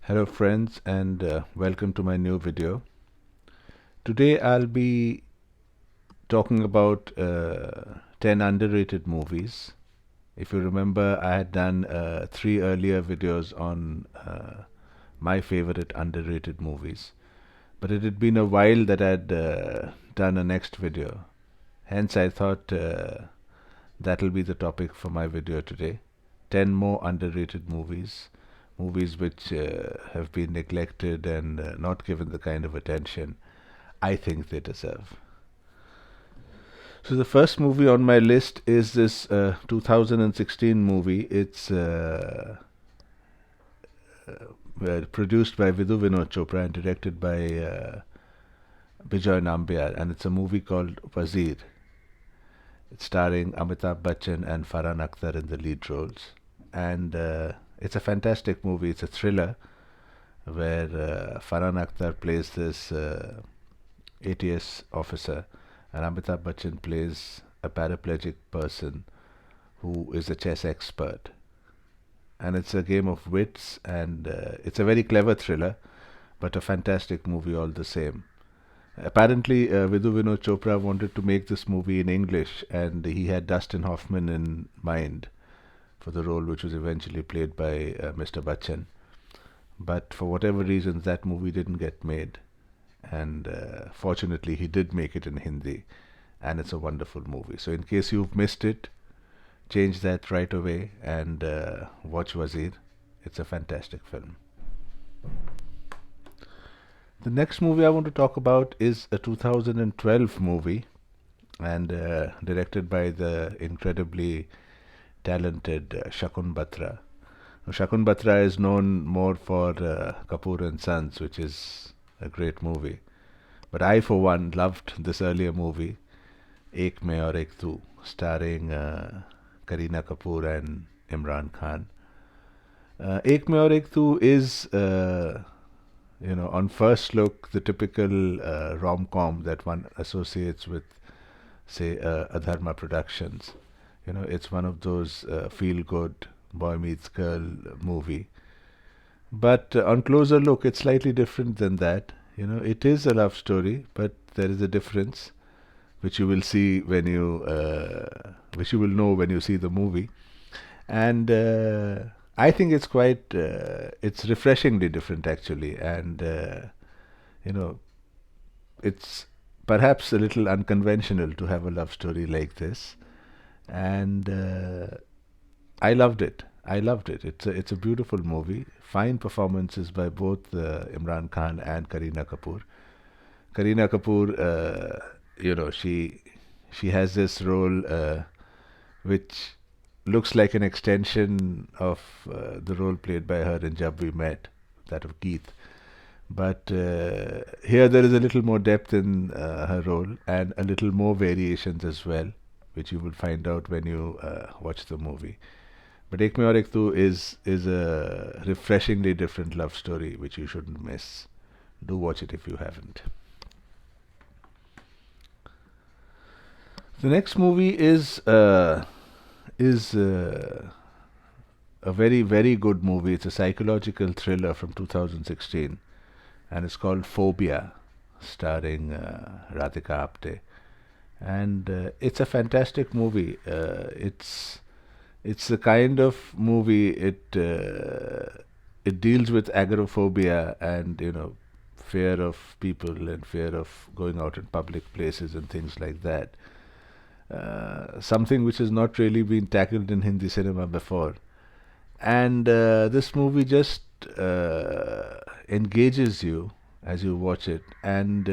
Hello friends and welcome to my new video. Today I'll be talking about 10 underrated movies. If you remember, I had done 3 earlier videos on my favorite underrated movies. But it had been a while that I'd done a next video. Hence I thought that'll be the topic for my video today. 10 more underrated movies. Movies which have been neglected and not given the kind of attention I think they deserve. So the first movie on my list is this 2016 movie. It's produced by Vidhu Vinod Chopra and directed by Bijoy Nambiar, and it's a movie called Wazir. It's starring Amitabh Bachchan and Farhan Akhtar in the lead roles, and it's a fantastic movie. It's a thriller where Farhan Akhtar plays this ATS officer, and Amitabh Bachchan plays a paraplegic person who is a chess expert. And it's a game of wits, and it's a very clever thriller, but a fantastic movie all the same. Apparently, Vidhu Vinod Chopra wanted to make this movie in English, and he had Dustin Hoffman in mind for the role, which was eventually played by Mr. Bachchan. But for whatever reasons, that movie didn't get made. And fortunately, he did make it in Hindi, and it's a wonderful movie. So, in case you've missed it, change that right away and watch Wazir. It's a fantastic film. The next movie I want to talk about is a 2012 movie, and directed by the incredibly talented Shakun Batra. Now, Shakun Batra is known more for Kapoor and Sons, which is a great movie. But I, for one, loved this earlier movie, Ek Mein Aur Ek Tu, starring Kareena Kapoor and Imran Khan. Ek Mein Aur Ek Tu is, on first look, the typical rom-com that one associates with, say, Adharma Productions. It's one of those feel-good boy meets girl movie. But on closer look, it's slightly different than that. It is a love story, but there is a difference, which you will see which you will know when you see the movie. And I think it's it's refreshingly different actually, and it's perhaps a little unconventional to have a love story like this, and I loved it. I loved it. It's a beautiful movie. Fine performances by both Imran Khan and Kareena Kapoor. Kareena Kapoor, she has this role which looks like an extension of the role played by her in Jab We Met, that of Keith. But here there is a little more depth in her role and a little more variations as well, which you will find out when you watch the movie. But Ek Mein Aur Ek Tu is a refreshingly different love story which you shouldn't miss. Do watch it if you haven't. The next movie is a very, very good movie. It's a psychological thriller from 2016, and it's called Phobia, starring Radhika Apte. And it's a fantastic movie. It's the kind of movie it deals with agoraphobia and fear of people and fear of going out in public places and things like that. Something which has not really been tackled in Hindi cinema before. And this movie just engages you as you watch it, and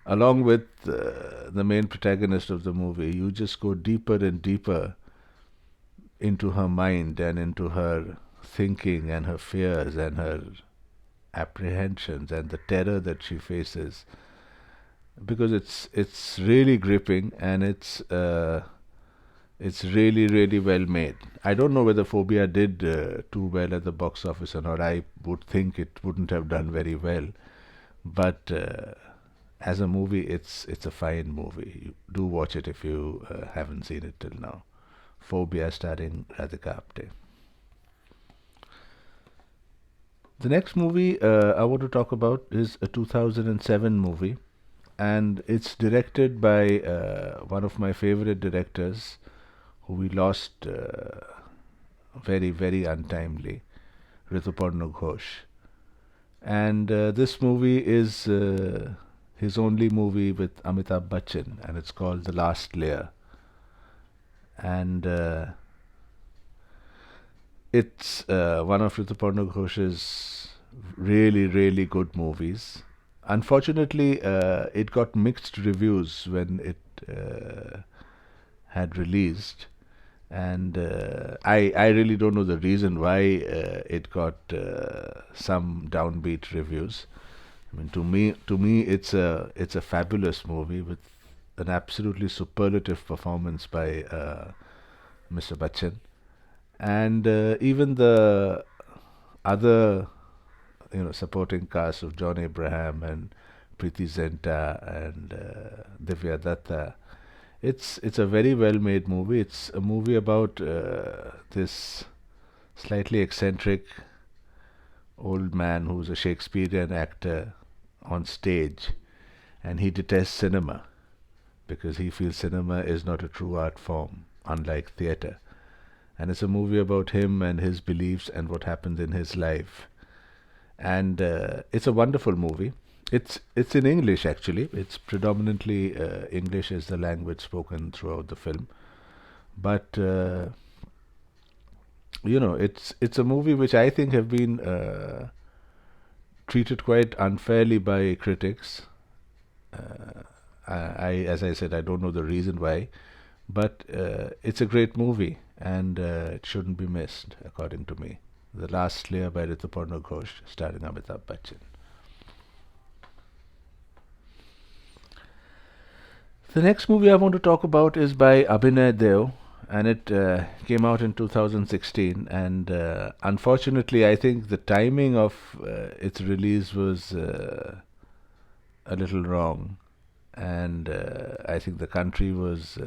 along with the main protagonist of the movie, you just go deeper and deeper into her mind and into her thinking and her fears and her apprehensions and the terror that she faces, because it's really gripping, and it's really, really well made. I don't know whether Phobia did too well at the box office or not. I would think it wouldn't have done very well, but as a movie, it's a fine movie. You do watch it if you haven't seen it till now. Phobia, starring Radhika Apte. The next movie I want to talk about is a 2007 movie, and it's directed by one of my favorite directors who we lost very, very untimely, Rituparna Ghosh. And this movie is his only movie with Amitabh Bachchan, and it's called The Last Layer. And it's one of Rituparna Ghosh's really, really good movies. Unfortunately, it got mixed reviews when it had released, and I really don't know the reason why it got some downbeat reviews. I mean, to me, it's a fabulous movie with an absolutely superlative performance by Mr. Bachchan, and even the other supporting cast of John Abraham and Preeti Zinta and Divya Datta. It's a very well made movie. It's a movie about this slightly eccentric old man who's a Shakespearean actor on stage, and he detests cinema because he feels cinema is not a true art form, unlike theatre. And it's a movie about him and his beliefs and what happened in his life. And it's a wonderful movie. It's in English actually. It's predominantly English as the language spoken throughout the film. But it's a movie which I think have been treated quite unfairly by critics. As I said, I don't know the reason why, but it's a great movie, and it shouldn't be missed, according to me. The Last Layer by Rituparna Ghosh, starring Amitabh Bachchan. The next movie I want to talk about is by Abhinay Deo, and it came out in 2016. And unfortunately, I think the timing of its release was a little wrong, and I think the country was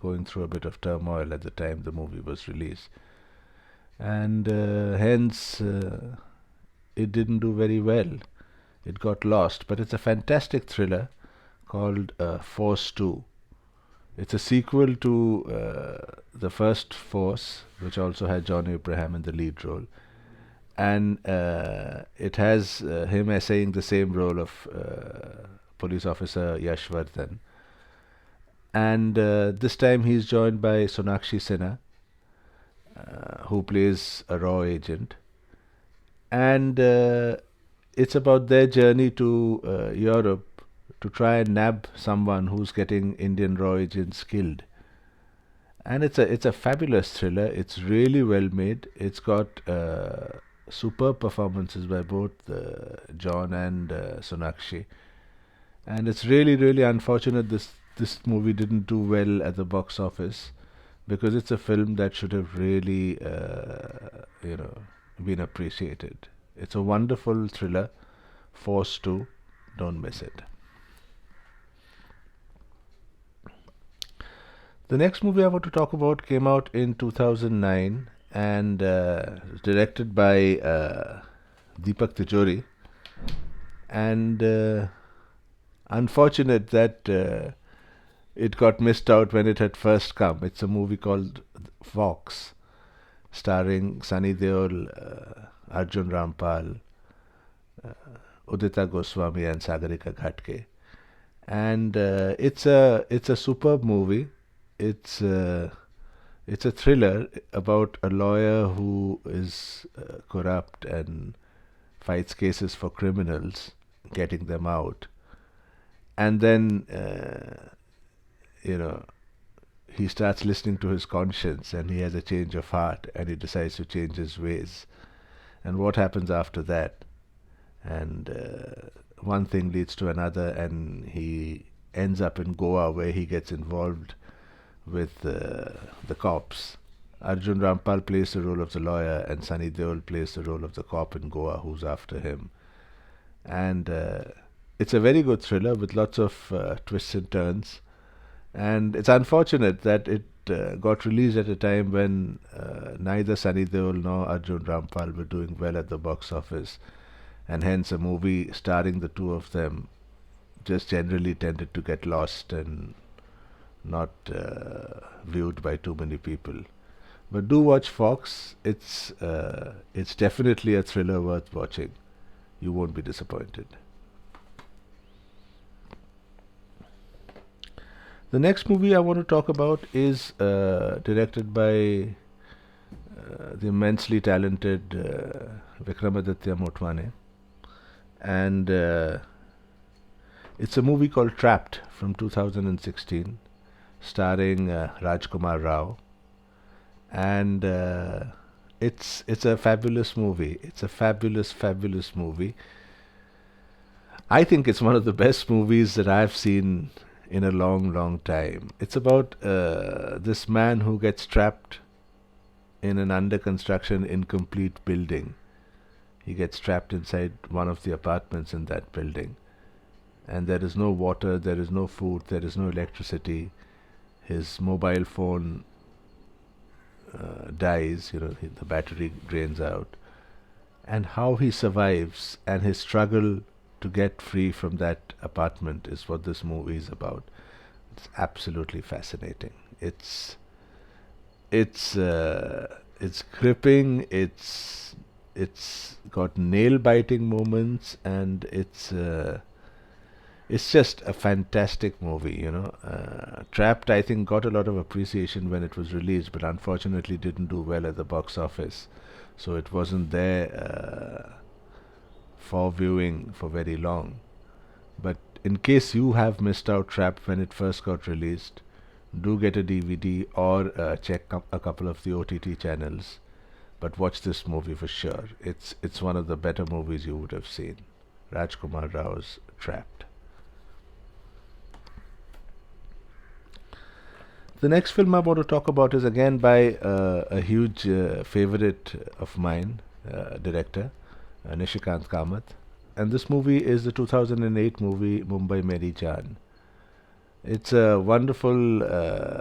going through a bit of turmoil at the time the movie was released, and hence it didn't do very well. It got lost, but it's a fantastic thriller called Force 2. It's a sequel to the first Force, which also had John Abraham in the lead role, and it has him essaying the same role of police officer Yashvardhan. And this time he's joined by Sonakshi Sinha, who plays a raw agent, and it's about their journey to Europe to try and nab someone who's getting Indian raw agents killed. And it's a fabulous thriller. It's really well made. It's got superb performances by both John and Sonakshi, and it's really, really unfortunate this movie didn't do well at the box office, because it's a film that should have really been appreciated. It's a wonderful thriller. Force 2, don't miss it. The next movie I want to talk about came out in 2009, and directed by Deepak Tijori, and unfortunate that it got missed out when it had first come. It's a movie called Fox, starring Sunny Deol, Arjun Rampal, Udita Goswami, and Sagarika Ghatke. And it's a superb movie. It's a thriller about a lawyer who is corrupt and fights cases for criminals, getting them out, and then he starts listening to his conscience, and he has a change of heart, and he decides to change his ways. And what happens after that? And one thing leads to another, and he ends up in Goa, where he gets involved with the cops. Arjun Rampal plays the role of the lawyer, and Sunny Deol plays the role of the cop in Goa who's after him. And it's a very good thriller with lots of twists and turns. And it's unfortunate that it got released at a time when neither Sunny Deol nor Arjun Rampal were doing well at the box office, and hence a movie starring the two of them just generally tended to get lost and not viewed by too many people. But do watch Fox. It's definitely a thriller worth watching. You won't be disappointed. The next movie I want to talk about is directed by the immensely talented Vikramaditya Motwane, and it's a movie called Trapped from 2016, starring Rajkumar Rao, and it's a fabulous movie. It's a fabulous movie. I think it's one of the best movies that I've seen in a long time. It's about this man who gets trapped in an under construction incomplete building. He gets trapped inside one of the apartments in that building, and there is no water, there is no food, there is no electricity. His mobile phone dies, the battery drains out, and how he survives and his struggle to get free from that apartment is what this movie is about. It's absolutely fascinating. It's gripping. It's got nail biting moments, and it's just a fantastic movie. Trapped, I think, got a lot of appreciation when it was released, but unfortunately didn't do well at the box office, so it wasn't there for viewing for very long. But in case you have missed out Trapped when it first got released, do get a DVD or check a couple of the OTT channels. But watch this movie for sure. It's one of the better movies you would have seen. Rajkumar Rao's Trapped. The next film I want to talk about is again by a huge favorite of mine, director Nishikant Kamath, and this movie is the 2008 movie Mumbai Meri Jaan. It's a wonderful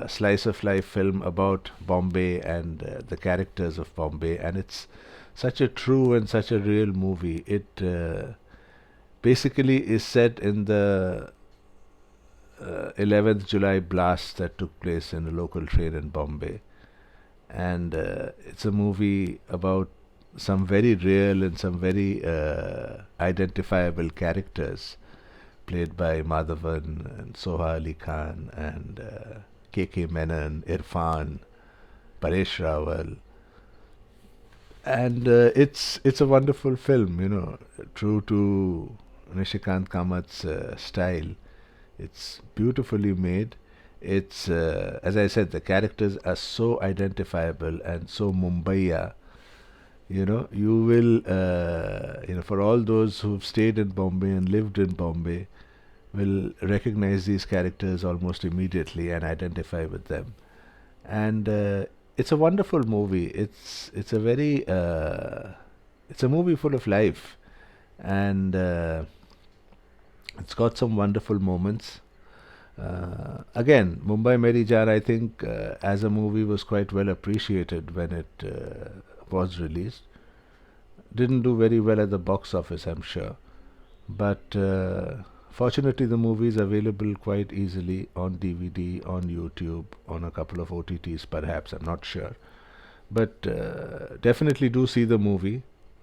slice of life film about Bombay and the characters of Bombay, and it's such a true and such a real movie. It basically is set in the 11th July blast that took place in a local train in Bombay, and it's a movie about some very real and some very identifiable characters played by Madhavan and Soha Ali Khan and K.K. Menon, Irfan, Paresh Rawal, and it's a wonderful film, true to Nishikant Kamath's style. It's beautifully made. It's as I said, the characters are so identifiable and so Mumbaiya. You will, for all those who've stayed in Bombay and lived in Bombay, will recognize these characters almost immediately and identify with them. And it's a wonderful movie. It's a very it's a movie full of life, and it's got some wonderful moments. Again, Mumbai Meri Jaan, I think, as a movie was quite well appreciated when it was released. Didn't do very well at the box office, I'm sure. But fortunately, the movie is available quite easily on DVD, on YouTube, on a couple of OTTs perhaps, I'm not sure. But definitely do see the movie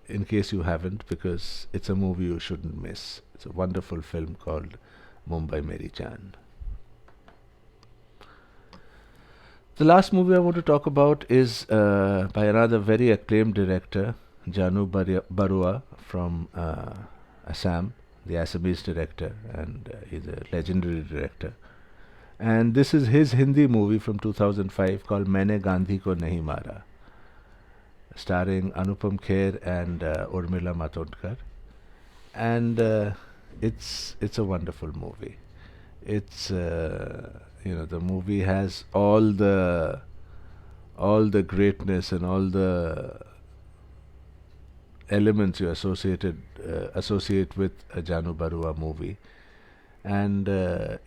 in case you haven't, because it's a movie you shouldn't miss. It's a wonderful film called Mumbai Meri Jaan. The last movie I want to talk about is by another very acclaimed director, Janu Barua from Assam, the Assamese director, and he's a legendary director. And this is his Hindi movie from 2005 called Mene Gandhi Ko Nahi Mara, starring Anupam Kher and Urmila Matondkar. And it's a wonderful movie. It's the movie has all the greatness and all the elements you associate with a Janu Barua movie, and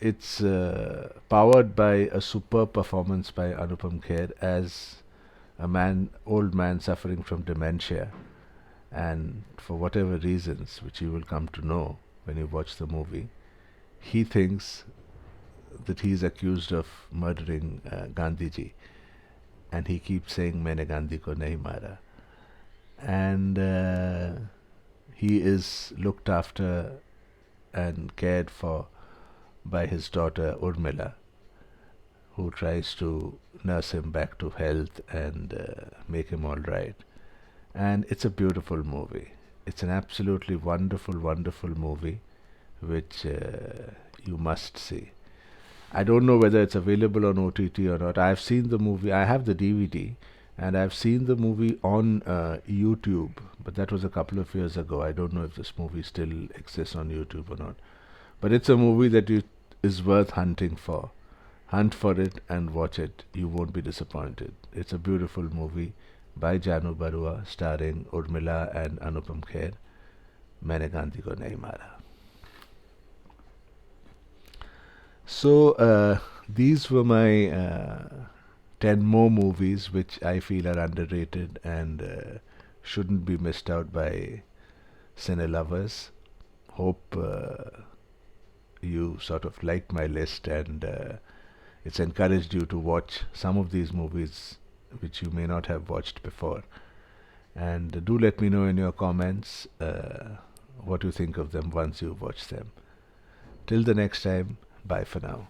it's powered by a superb performance by Anupam Kher as a old man suffering from dementia, and for whatever reasons, which you will come to know when you watch the movie, he thinks that he is accused of murdering Gandhiji, and he keeps saying Mene Gandhi Ko nahi mara, and he is looked after and cared for by his daughter Urmila, who tries to nurse him back to health and make him all right. And it's a beautiful movie. It's an absolutely wonderful, wonderful movie which you must see. I don't know whether it's available on OTT or not. I've seen the movie, I have the DVD, and I've seen the movie on YouTube, but that was a couple of years ago. I don't know if this movie still exists on YouTube or not. But it's a movie that is worth hunting for. Hunt for it and watch it. You won't be disappointed. It's a beautiful movie by Janu Barua, starring Urmila and Anupam Kher. Mene Gandhi Ko nahi mara. So these were my 10 more movies which I feel are underrated and shouldn't be missed out by cine lovers. Hope you sort of liked my list, and it's encouraged you to watch some of these movies which you may not have watched before. And do let me know in your comments what you think of them once you've watched them. Till the next time, bye for now.